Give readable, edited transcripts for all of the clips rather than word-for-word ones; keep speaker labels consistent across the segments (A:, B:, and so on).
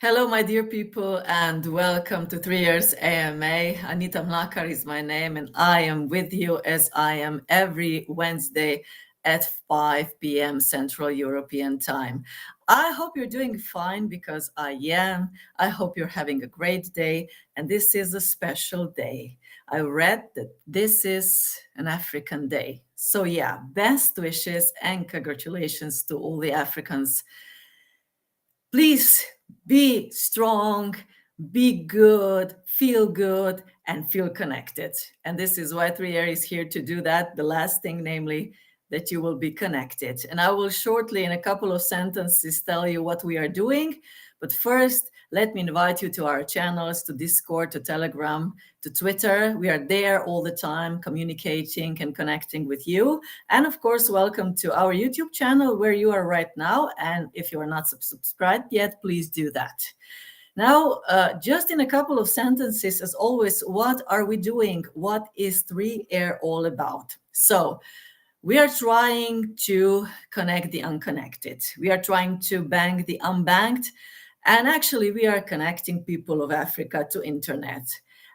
A: Hello, my dear people, and welcome to 3 Years AMA. Anita Mlakar is my name, and I am with you as I am every Wednesday at 5 p.m. Central European Time. I hope you're doing fine because I am. I hope you're having a great day, and this is a special day. I read that this is an African day. So, yeah, best wishes and congratulations to all the Africans. Please be strong, be good, and feel connected. And this is why 3R is here to do that. The last thing, namely, that you will be connected. And I will shortly, in a couple of sentences, tell you what we are doing. But first, let me invite you to our channels, to Discord, to Telegram, to Twitter. We are there all the time, communicating and connecting with you. And of course, welcome to our YouTube channel where you are right now. And if you are not subscribed yet, please do that. Now, just in a couple of sentences, as always, what are we doing? What is 3Air all about? So, we are trying to connect the unconnected. We are trying to bank the unbanked. And actually, we are connecting people of Africa to internet.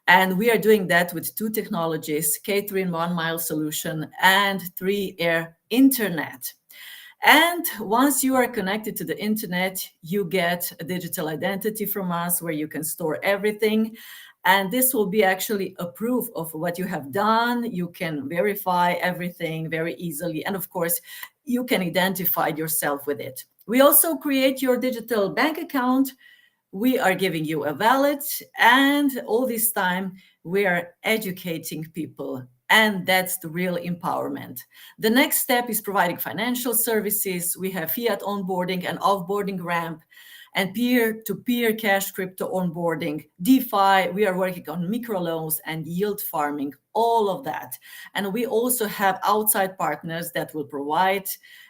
A: And we are doing that with two technologies, K3 in 1 mile solution and 3Air internet. And once you are connected to the internet, you get a digital identity from us where you can store everything. And this will be actually a proof of what you have done. You can verify everything very easily. And of course, you can identify yourself with it. We also create your digital bank account. We are giving you a wallet. And all this time, we are educating people. And that's the real empowerment. The next step is providing financial services. We have fiat onboarding and offboarding ramp and peer-to-peer cash crypto onboarding, DeFi. We are working on microloans and yield farming, all of that. And we also have outside partners that will provide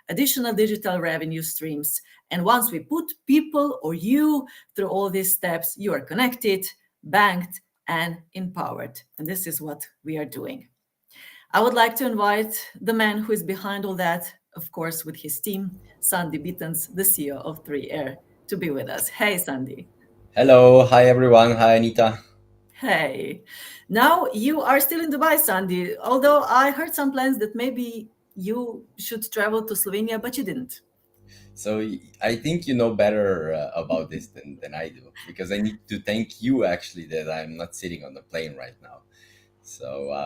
A: additional digital revenue streams. And once we put people or you through all these steps, you are connected, banked, and empowered. And this is what we are doing. I would like to invite the man who is behind all that, of course, with his team, Sandi Bitenc, the CEO of 3Air, to be with us. Hey, Sandi.
B: Hello, hi everyone, hi Anita.
A: Hey. Now you are still in Dubai, Sandi, although I heard some plans that maybe you should travel to Slovenia, but you didn't.
B: I think you know better about this than I do because I need to thank you actually that I'm not sitting on the plane right now.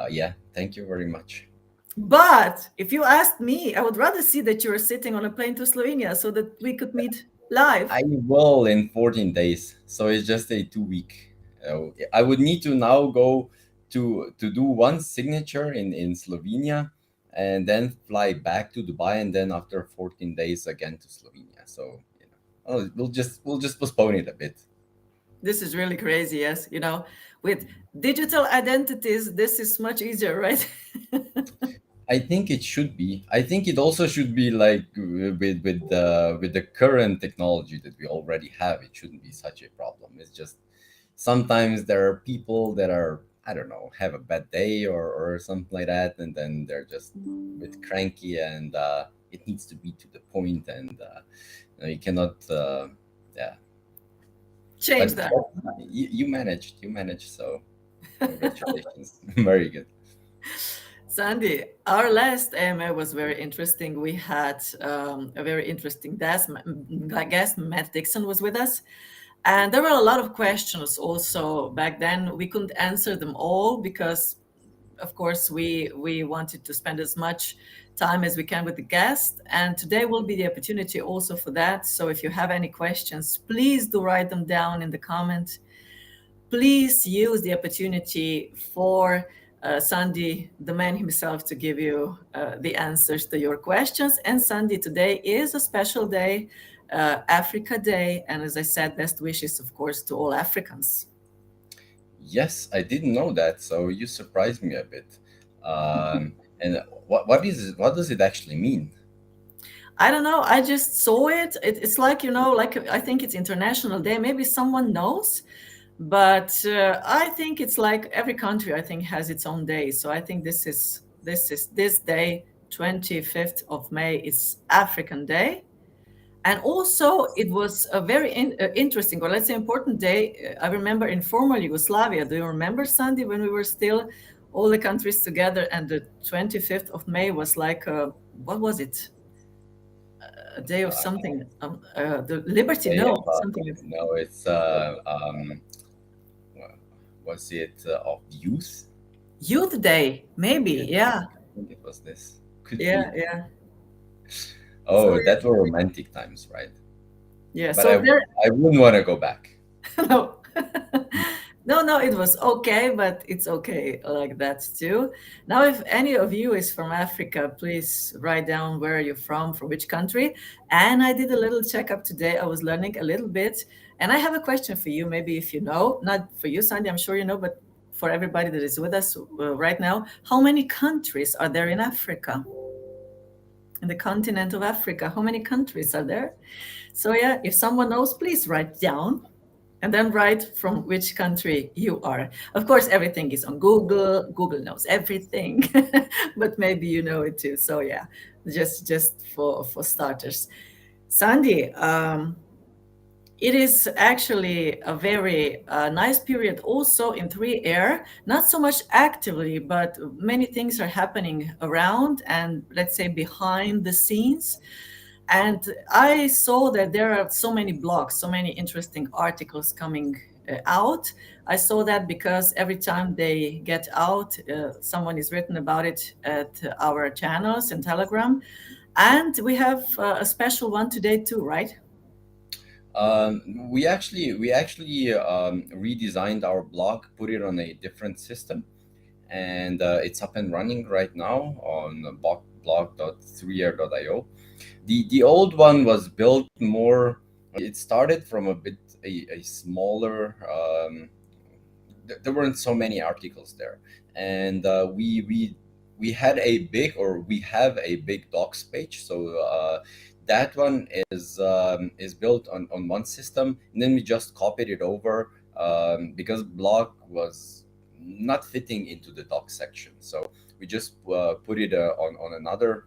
B: Yeah, thank you very much.
A: But if you asked me, I would rather see that you are sitting on a plane to Slovenia so that we could meet live.
B: I will in 14 days, so it's just a 2 week. I would need to now go to do one signature in Slovenia and then fly back to Dubai and then after 14 days again to Slovenia. We'll just postpone it a bit.
A: This is really crazy, yes. With digital identities, this is much easier, right?
B: I think it should be. I think it also should be like with the current technology that we already have. It shouldn't be such a problem. It's just sometimes there are people that are, I don't know, have a bad day or something like that, and then they're just a bit cranky, and it needs to be to the point, and you cannot. Yeah,
A: Change
B: but
A: that.
B: you managed. You managed. So congratulations. Very good.
A: Sandy, our last AMA was very interesting. We had a very interesting guest. Matt Dixon was with us. And there were a lot of questions also back then. We couldn't answer them all because, of course, we wanted to spend as much time as we can with the guest. And today will be the opportunity also for that. So if you have any questions, please do write them down in the comments. Please use the opportunity for Sandi, the man himself, to give you the answers to your questions. And Sandi, today is a special day, Africa Day. And as I said, best wishes, of course, to all Africans.
B: Yes, I didn't know that, so you surprised me a bit. And what does it actually mean?
A: I don't know. I just saw it. It's like, like I think it's International Day. Maybe someone knows. But I think it's like every country, I think, has its own day. So I think this day, 25th of May, is African Day. And also, it was a very interesting, or let's say important day. I remember in former Yugoslavia. Do you remember, Sandy, when we were still all the countries together, and the 25th of May was like, what was it? A day of
B: Uh,
A: something. The Liberty,
B: Day
A: no,
B: of,
A: something.
B: no, it's was it of youth?
A: Youth Day, maybe.
B: Yeah,
A: Yeah,
B: I think it was this. Could
A: yeah,
B: be.
A: yeah. So
B: Oh, that were romantic times, right?
A: yeah,
B: But
A: so there.
B: I wouldn't want to go back.
A: No. No, it was okay, but it's okay like that too. Now, if any of you is from Africa, please write down where you're from which country. And I did a little checkup today. I was learning a little bit. And I have a question for you, maybe if you know, not for you, Sandy, I'm sure you know, but for everybody that is with us right now, how many countries are there in Africa? In the continent of Africa, how many countries are there? So, yeah, if someone knows, please write down and then write from which country you are. Of course, everything is on Google. Google knows everything, but maybe you know it too. So yeah, just for starters, Sandy, it is actually a very nice period also in 3 air, not so much actively, but many things are happening around and let's say behind the scenes. And I saw that there are so many blogs, so many interesting articles coming out. I saw that because every time they get out, someone is written about it at our channels and Telegram. And we have a special one today too, right?
B: We actually redesigned our blog, put it on a different system, and it's up and running right now on blog.3r.io. The old one was built more. It started from a smaller. There weren't so many articles there, and we had a big, or we have a big docs page. So that one is built on one system, and then we just copied it over because blog was not fitting into the docs section. So we just put it on another,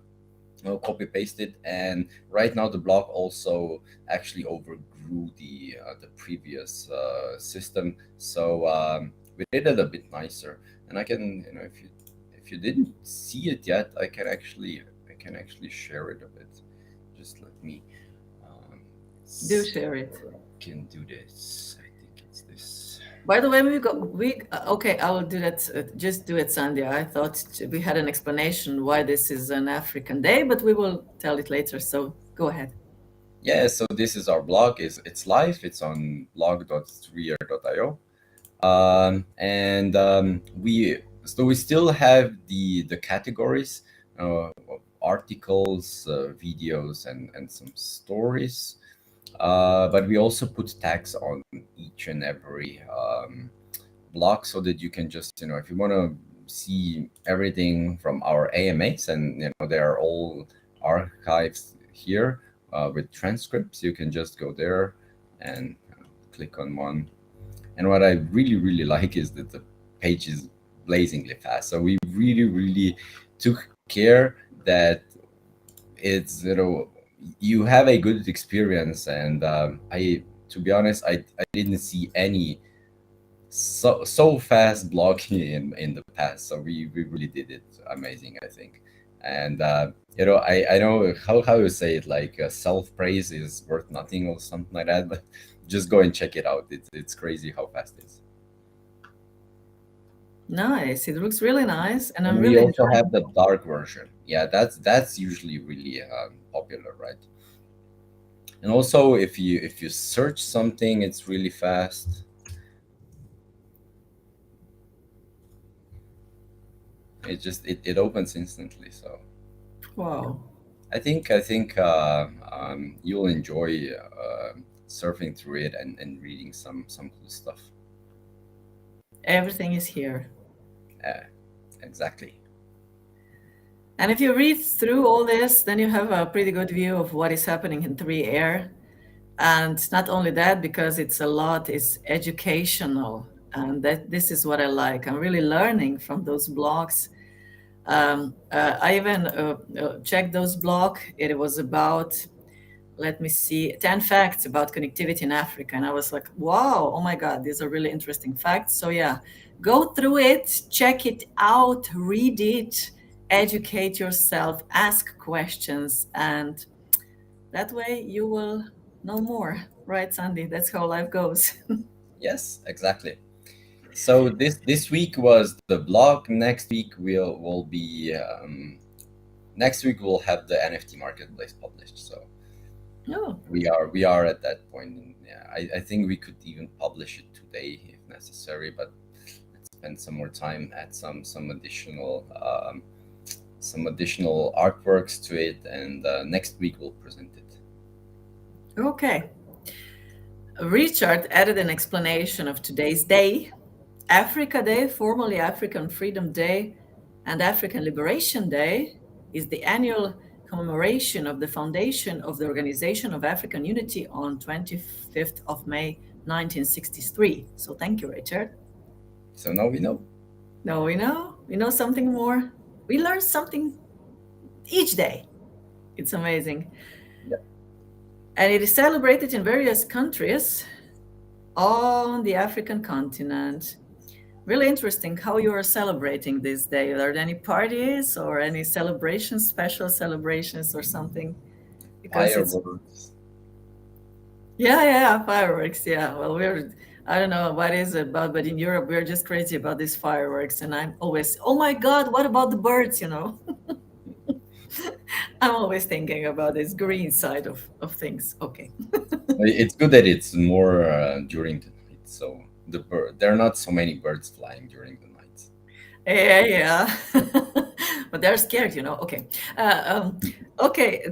B: copy pasted, and right now the blog also actually overgrew the previous system. So we did it a bit nicer, and I can, if you didn't see it yet, I can actually share it a bit. Just let me um,
A: Do
B: see
A: share it.
B: where I can do this. I think it's this.
A: By the way, okay, I will do that. Just do it, Sandy. I thought we had an explanation why this is an African day, but we will tell it later. So go ahead.
B: Yeah, so this is our blog. It's live. It's on blog.3r.io. And we still have the categories, of articles, videos, and some stories. But we also put tags on each and every blog, so that you can just, if you want to see everything from our AMAs, and they are all archives here with transcripts. You can just go there and click on one. And what I really, really like is that the page is blazingly fast. So we really, really took care that it's, you have a good experience. And to be honest, I didn't see any so fast blogging in the past. So we really did it amazing, I think. And I know how you say it, like self praise is worth nothing or something like that, but just go and check it out. It's crazy how fast it is.
A: Nice. It looks really nice, and I'm
B: And we
A: really
B: also
A: enjoying.
B: have the dark version. Yeah, that's usually really popular, right? And also, if you search something, it's really fast. It opens instantly. So
A: Wow.
B: I think you'll enjoy surfing through it, and reading some cool stuff.
A: Everything is here.
B: Uh, exactly.
A: And if you read through all this, then you have a pretty good view of what is happening in 3 air. And not only that, because it's a lot is educational. And that this is what I like. I'm really learning from those blogs. I even checked those blogs. It was about let me see, 10 facts about connectivity in Africa. And I was like, wow, oh my God, these are really interesting facts. So, yeah, go through it, check it out, read it, educate yourself, ask questions, and that way you will know more. Right, Sandy? That's how life goes.
B: Yes, exactly. So this week was the blog. Next week will be next week we'll have the NFT marketplace published. So
A: Oh,
B: we are at that point. And yeah, I think we could even publish it today if necessary, but let's spend some more time, add some additional artworks to it, and next week we'll present it.
A: okay. Richard added an explanation of today's day. Africa Day, formerly African Freedom Day, and African Liberation Day, is the annual commemoration of the foundation of the Organization of African Unity on 25th of May, 1963. So thank you, Richard.
B: So now we know.
A: Now we know something more. We learn something each day. It's amazing.
B: Yeah.
A: And it is celebrated in various countries on the African continent. Really interesting how you are celebrating this day. Are there any parties or any celebrations, special celebrations or something? Because it's,
B: Fireworks.
A: yeah, fireworks. Yeah. Well, I don't know what is it about, but in Europe, we're just crazy about these fireworks. And I'm always, oh my God, what about the birds? I'm always thinking about this green side of things. Okay.
B: It's good that it's more during the night. So there are not so many birds flying during the night.
A: Yeah. But they're scared. Okay. Okay.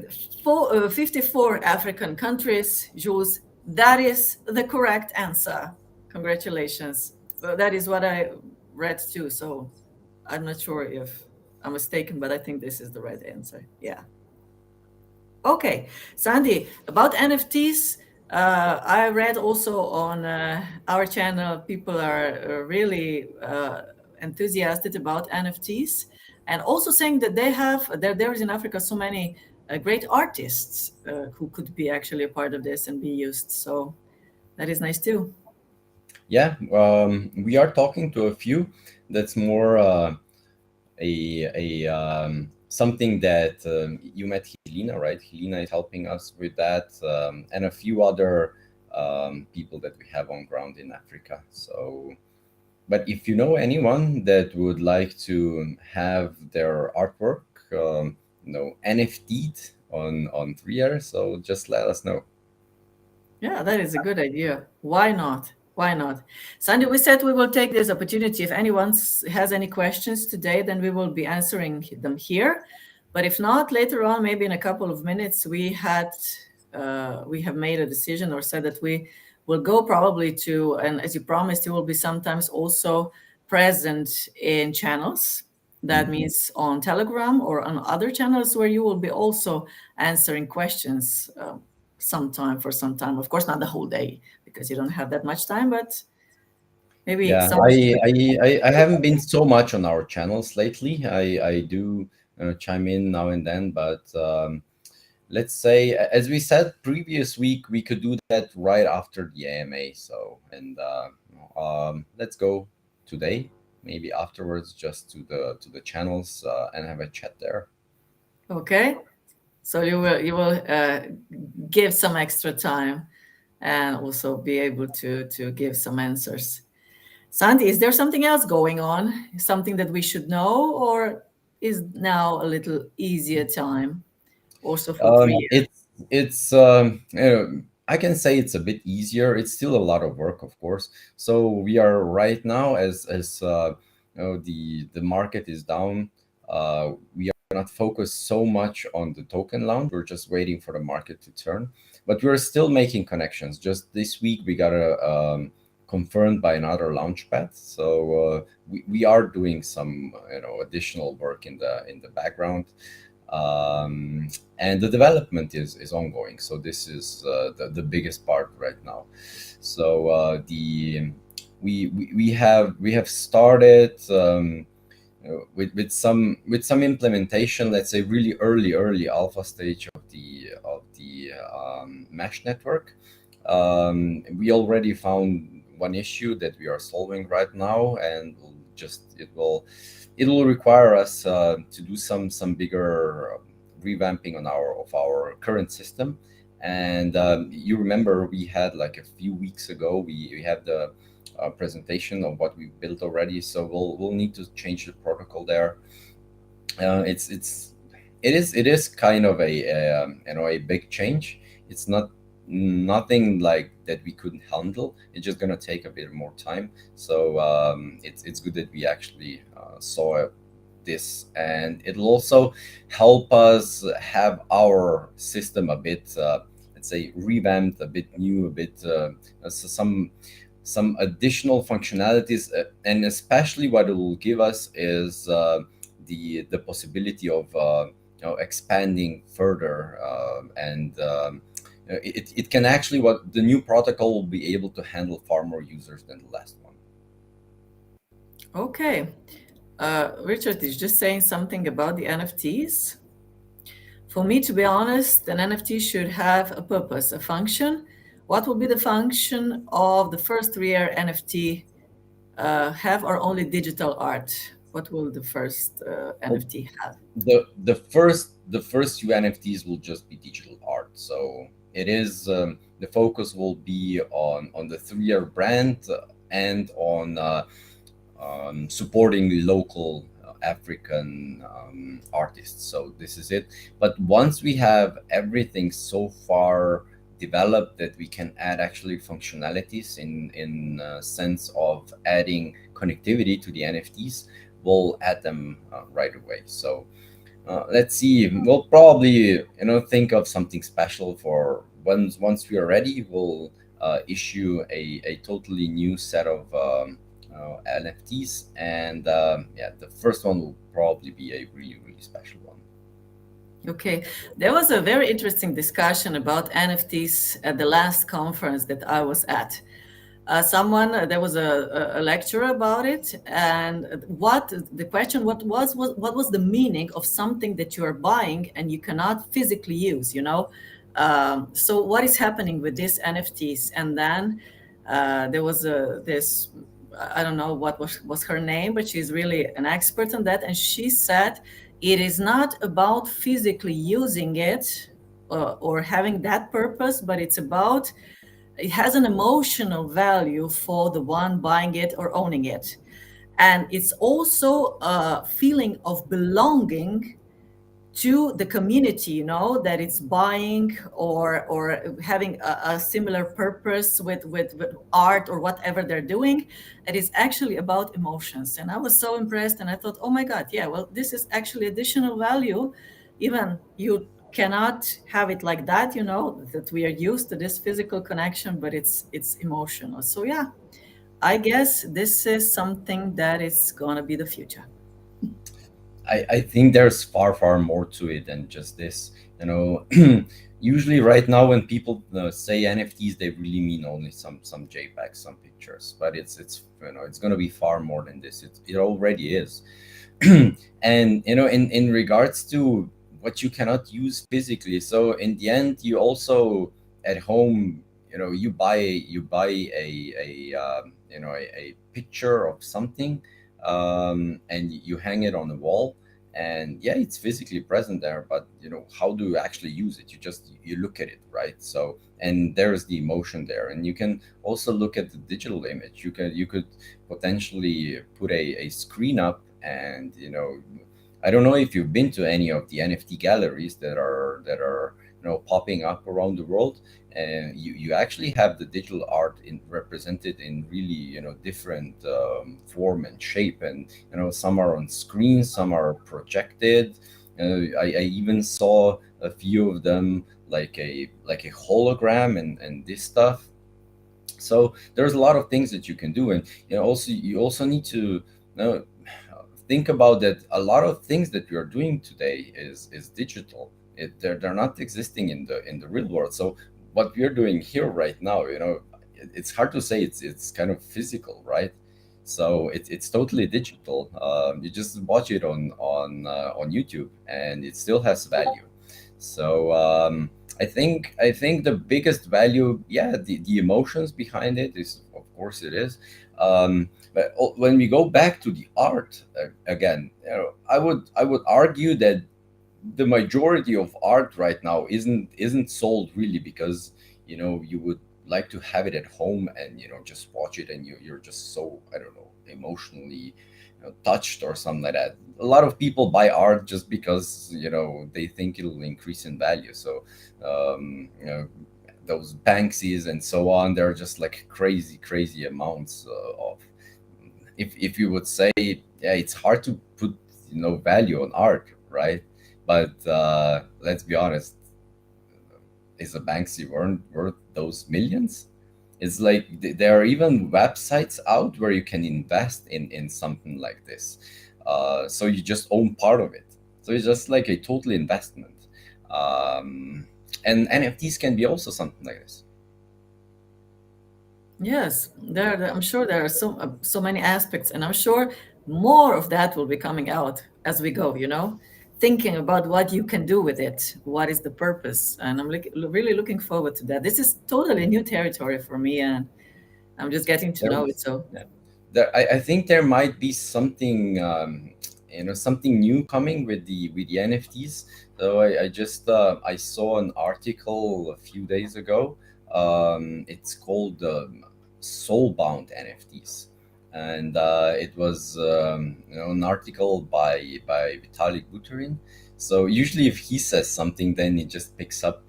A: 54 African countries, Jules. That is the correct answer. Congratulations. That is what I read too. So I'm not sure if I'm mistaken, but I think this is the right answer. Yeah. Okay, Sandy, about NFTs, I read also on our channel, people are really enthusiastic about NFTs and also saying that there is in Africa so many great artists who could be actually a part of this and be used. So that is nice too.
B: Yeah, we are talking to a few. That's more something that you met Helena, right? Helena is helping us with that, and a few other people that we have on ground in Africa. So, but if you know anyone that would like to have their artwork, NFT'd on 3 years, so just let us know.
A: Yeah, that is a good idea. Why not? Why not? Sandy, we said we will take this opportunity. If anyone has any questions today, then we will be answering them here. But if not, later on, maybe in a couple of minutes, we have made a decision or said that we will go probably to, and as you promised, you will be sometimes also present in channels. That means on Telegram or on other channels where you will be also answering questions for some time. Of course, not the whole day because you don't have that much time, but maybe
B: Yeah,
A: some.
B: I haven't been so much on our channels lately. I do chime in now and then, but let's say, as we said previous week, we could do that right after the AMA. So, and let's go today, maybe afterwards, just to the channels and have a chat there.
A: Okay, so you will give some extra time and also be able to give some answers. Sandy, is there something else going on? Something that we should know, or is now a little easier time also for 3 years?
B: I can say it's a bit easier. It's still a lot of work, of course. So we are right now, the market is down. We are not focused so much on the token launch. We're just waiting for the market to turn, but we're still making connections. Just this week, we got confirmed by another launch pad. So we are doing some additional work in the background. And the development is ongoing. So this is the biggest part right now. So we have started with some implementation. Let's say really early alpha stage the mesh network. We already found one issue that we are solving right now, and it will require us to do some bigger revamping on our current system. And you remember we had like a few weeks ago, we had the presentation of what we built already. So we'll need to change the protocol there. It is kind of a big change. It's not nothing like that we couldn't handle. It's just gonna take a bit more time. So it's good that we actually saw this, and it'll also help us have our system a bit, let's say, revamped, a bit new, a bit some additional functionalities, and especially what it will give us is the possibility of expanding further, and it can actually, what the new protocol will be able to handle far more users than the last one.
A: Okay. Richard is just saying something about the NFTs. For me, to be honest, an NFT should have a purpose, a function. What will be the function of the first rare NFT? Have or only digital art? What will the first NFT have?
B: The first few NFTs will just be digital art. So it is, the focus will be on the 3R brand, and on supporting local African artists. So this is it. But once we have everything so far developed that we can add actually functionalities in sense of adding connectivity to the NFTs, we'll add them right away. So let's see. We'll probably think of something special for once we are ready. We'll issue a totally new set of NFTs, and yeah, the first one will probably be a really special one.
A: Okay, there was a very interesting discussion about NFTs at the last conference that I was at. There was a lecture about it, and the question, what was the meaning of something that you are buying and you cannot physically use, so what is happening with these NFTs? And then there was this, I don't know what was her name, but she's really an expert on that, and she said it is not about physically using it or having that purpose, but it has an emotional value for the one buying it or owning it. And it's also a feeling of belonging to the community, that it's buying or having a similar purpose with art or whatever they're doing. It is actually about emotions. And I was so impressed, and I thought, oh my God, yeah, well, this is actually additional value. Even you cannot have it like that, that we are used to this physical connection, but it's emotional. So yeah, I guess this is something that is going to be the future.
B: I think there's far more to it than just this. Usually right now when people say NFTs, they really mean only some JPEGs, some pictures. But it's going to be far more than this. It already is. And in regards to what you cannot use physically, so in the end, you also at home, you buy a picture of something, and you hang it on the wall, and yeah, it's physically present there, but how do you actually use it? You look at it, right? So, and there's the emotion there, and you can also look at the digital image. You could potentially put a screen up, and I don't know if you've been to any of the NFT galleries that are popping up around the world, and you actually have the digital art represented in really different form and shape, and some are on screen, some are projected. I even saw a few of them like a hologram and this stuff. So there's a lot of things that you can do, and you also need to think about that. A lot of things that we are doing today is digital. They're not existing in the real world. So what we're doing here right now, it's hard to say it's kind of physical, right? So it's totally digital. You just watch it on YouTube, and it still has value. So I think the biggest value, yeah, the emotions behind it is, of course, it is. But when we go back to the art, again, I would argue that the majority of art right now isn't sold really because you would like to have it at home and just watch it, and you're just so, I don't know, emotionally touched or something like that. A lot of people buy art just because they think it'll increase in value. So those Banksies and so on, they're just like crazy amounts of, if you would say, yeah, it's hard to put value on art, right? But let's be honest, is a Banksy worth those millions? It's like there are even websites out where you can invest in something like this. So you just own part of it. So it's just like a total investment. And NFTs can be also something like this.
A: Yes, I'm sure there are so many aspects, and I'm sure more of that will be coming out as we go. Thinking about what you can do with it, what is the purpose, and I'm really looking forward to that. This is totally new territory for me, and I'm just getting to
B: There
A: know it.
B: was,
A: So
B: yeah. I think there might be something, something new coming with the NFTs. So I just I saw an article a few days ago. It's called Soulbound NFTs, and it was an article by Vitalik Buterin. So usually, if he says something, then it just picks up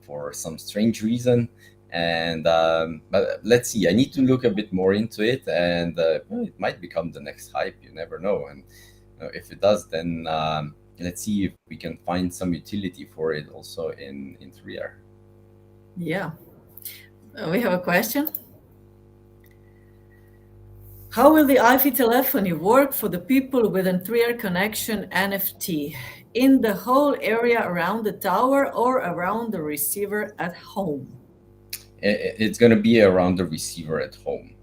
B: for some strange reason. And but let's see, I need to look a bit more into it, and well, it might become the next hype, you never know. And if it does, then let's see if we can find some utility for it also in 3R.
A: yeah, we have a question. How will the IP telephony work for the people with a 3R connection NFT in the whole area around the tower or around the receiver at home?
B: It's going to be around the receiver at home.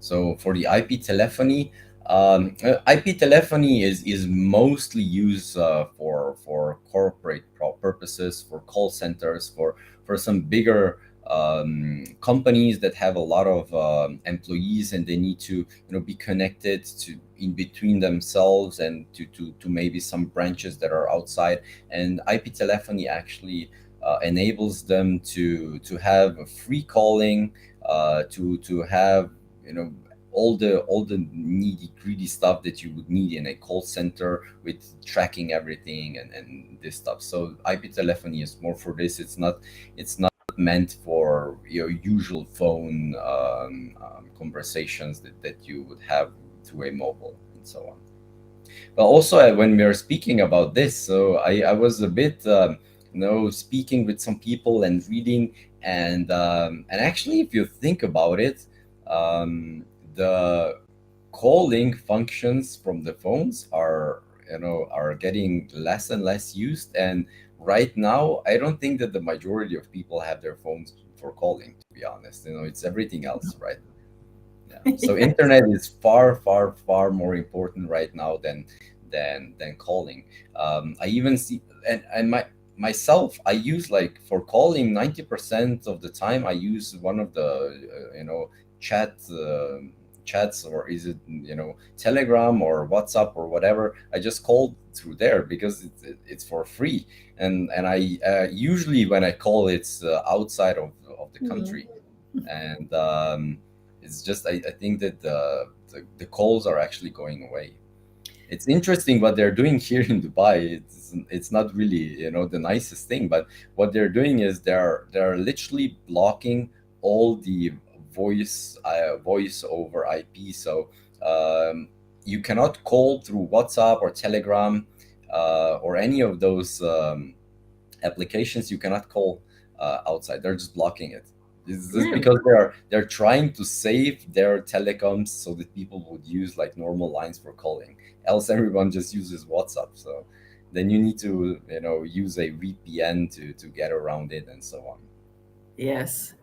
B: So for the IP telephony, IP telephony is mostly used for corporate purposes, for call centers, for some bigger companies that have a lot of employees, and they need to be connected to in between themselves and to maybe some branches that are outside. And IP telephony actually enables them to have a free calling, to have you know all the needy greedy stuff that you would need in a call center, with tracking everything and this stuff. So IP telephony is more for this. It's not meant for your usual phone conversations that you would have through a mobile and so on. But also, when we are speaking about this, so I was a bit speaking with some people and reading, and actually, if you think about it, the calling functions from the phones are getting less and less used. And right now, I don't think that the majority of people have their phones for calling, to be honest. It's everything else, right? Yeah. So
A: Yes.
B: internet is far more important right now than calling. I even see, and myself, I use, like, for calling, 90% of the time I use one of the chat chats, or is it Telegram or WhatsApp or whatever. I just call through there because it's for free. And I usually, when I call, it's outside of the
A: Mhm.
B: country. And it's just, I think that the calls are actually going away. It's interesting what they're doing here in Dubai. It's not really the nicest thing, but what they're doing is they're literally blocking all the voice over IP. So you cannot call through WhatsApp or Telegram or any of those applications. You cannot call outside. They're just blocking it. It's just
A: Really?
B: because they're trying to save their telecoms so that people would use, like, normal lines for calling. Else everyone just uses WhatsApp. So then you need to use a VPN to get around it and so on.
A: Yes.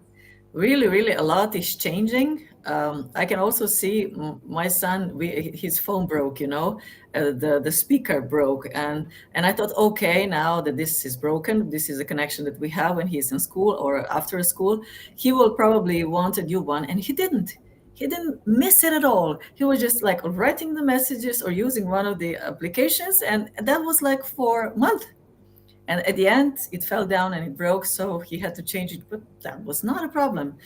A: Really, really, a lot is changing. I can also see my son. His phone broke. The speaker broke, and I thought, okay, now that this is broken, this is a connection that we have when he's in school or after school. He will probably want a new one, and he didn't. He didn't miss it at all. He was just like writing the messages or using one of the applications, and that was like for a month. And at the end, it fell down and it broke, so he had to change it. But that was not a problem.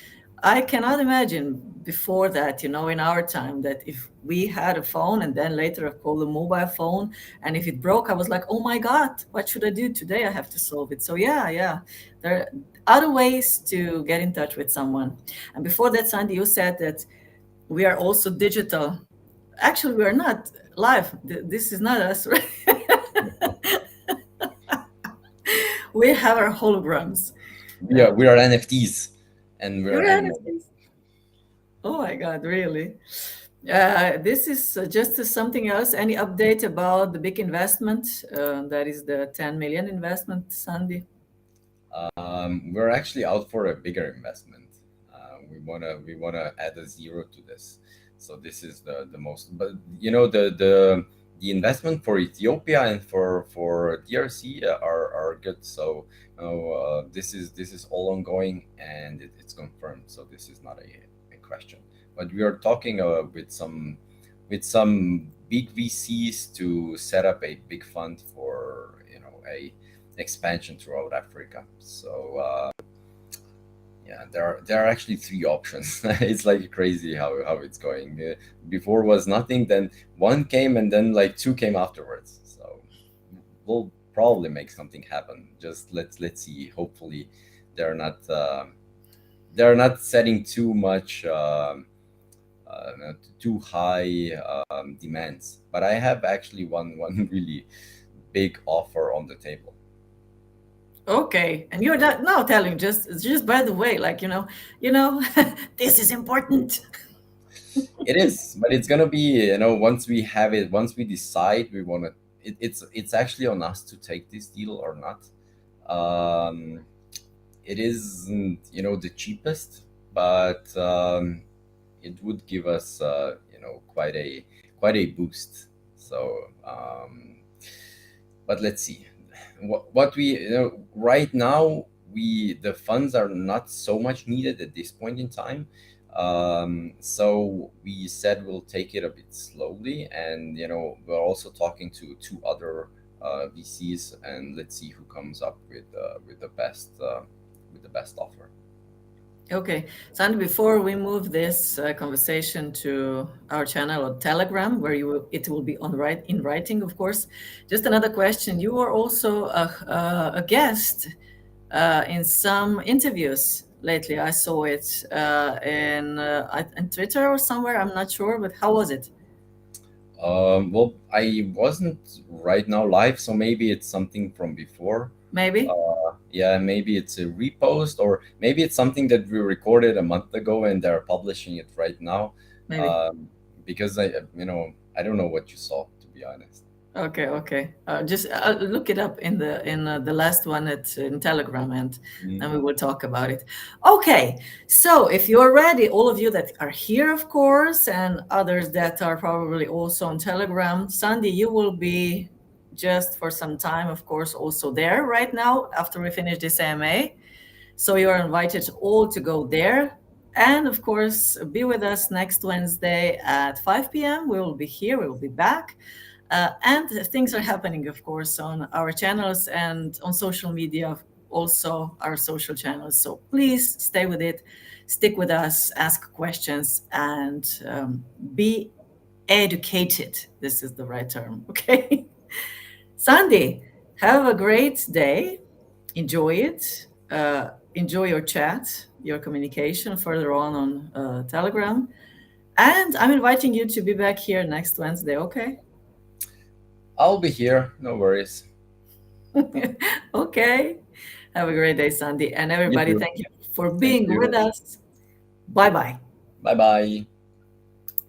A: I cannot imagine before that, in our time, that if we had a phone and then later I called a mobile phone, and if it broke, I was like, oh my God, what should I do today? I have to solve it. So, yeah, yeah, there are other ways to get in touch with someone. And before that, Sandy, you said that we are also digital. Actually, we are not live. This is not us, right? We have our holograms.
B: We are NFTs, and we are
A: You're
B: animals.
A: NFTs. Oh my God, really? This is just something else. Any update about the big investment? That is the 10 million investment, Sandy.
B: We're actually out for a bigger investment. We wanna add a zero to this. So this is the most. But the investment for Ethiopia and for DRC are good. So this is all ongoing, and it's confirmed. So this is not a question. But we are talking with some big VCs to set up a big fund for a expansion throughout Africa. So yeah, there are actually three options. It's like crazy how it's going. Before was nothing, then one came, and then like two came afterwards. So we'll probably make something happen. Just let's see. Hopefully, they're not uh, they're not setting too much too high demands. But I have actually one really big offer on the table.
A: Okay, and you're not now telling just by the way, like this is important.
B: It is, but it's gonna be, once we have it, once we decide we want to. It's actually on us to take this deal or not. Um, it isn't, the cheapest, but it would give us, quite a boost. So, but let's see. What we, right now, the funds are not so much needed at this point in time. So we said we'll take it a bit slowly, and we're also talking to two other VCs, and let's see who comes up with the best offer.
A: Okay, Sandy, before we move this conversation to our channel or Telegram, where it will be in writing, of course. Just another question. You are also a guest in some interviews lately. I saw it in Twitter or somewhere. I'm not sure, but how was it?
B: Well, I wasn't right now live, so maybe it's something from before.
A: Maybe,
B: Yeah, maybe it's a repost, or maybe it's something that we recorded a month ago and they're publishing it right now.
A: maybe.
B: Because I don't know what you saw, to be honest.
A: Okay, okay. Just look it up in the last one in Telegram, and then we
B: Mhm.
A: will talk about it. Okay, so if you're ready, all of you that are here, of course, and others that are probably also on Telegram, Sandy, you will be just for some time, of course, also there right now after we finish this AMA. So you are invited all to go there. And of course, be with us next Wednesday at 5 p.m. We will be here, we will be back. And things are happening, of course, on our channels and on social media, also our social channels. So please stay with it, stick with us, ask questions, and be educated. This is the right term, okay? Sandy, have a great day. Enjoy it. Enjoy your chat, your communication further on Telegram. And I'm inviting you to be back here next Wednesday, okay?
B: I'll be here, no worries.
A: Okay. Have a great day, Sandy. And
B: You
A: everybody,
B: too.
A: thank you for
B: Thank
A: being with
B: you.
A: us. Bye bye.
B: Bye bye.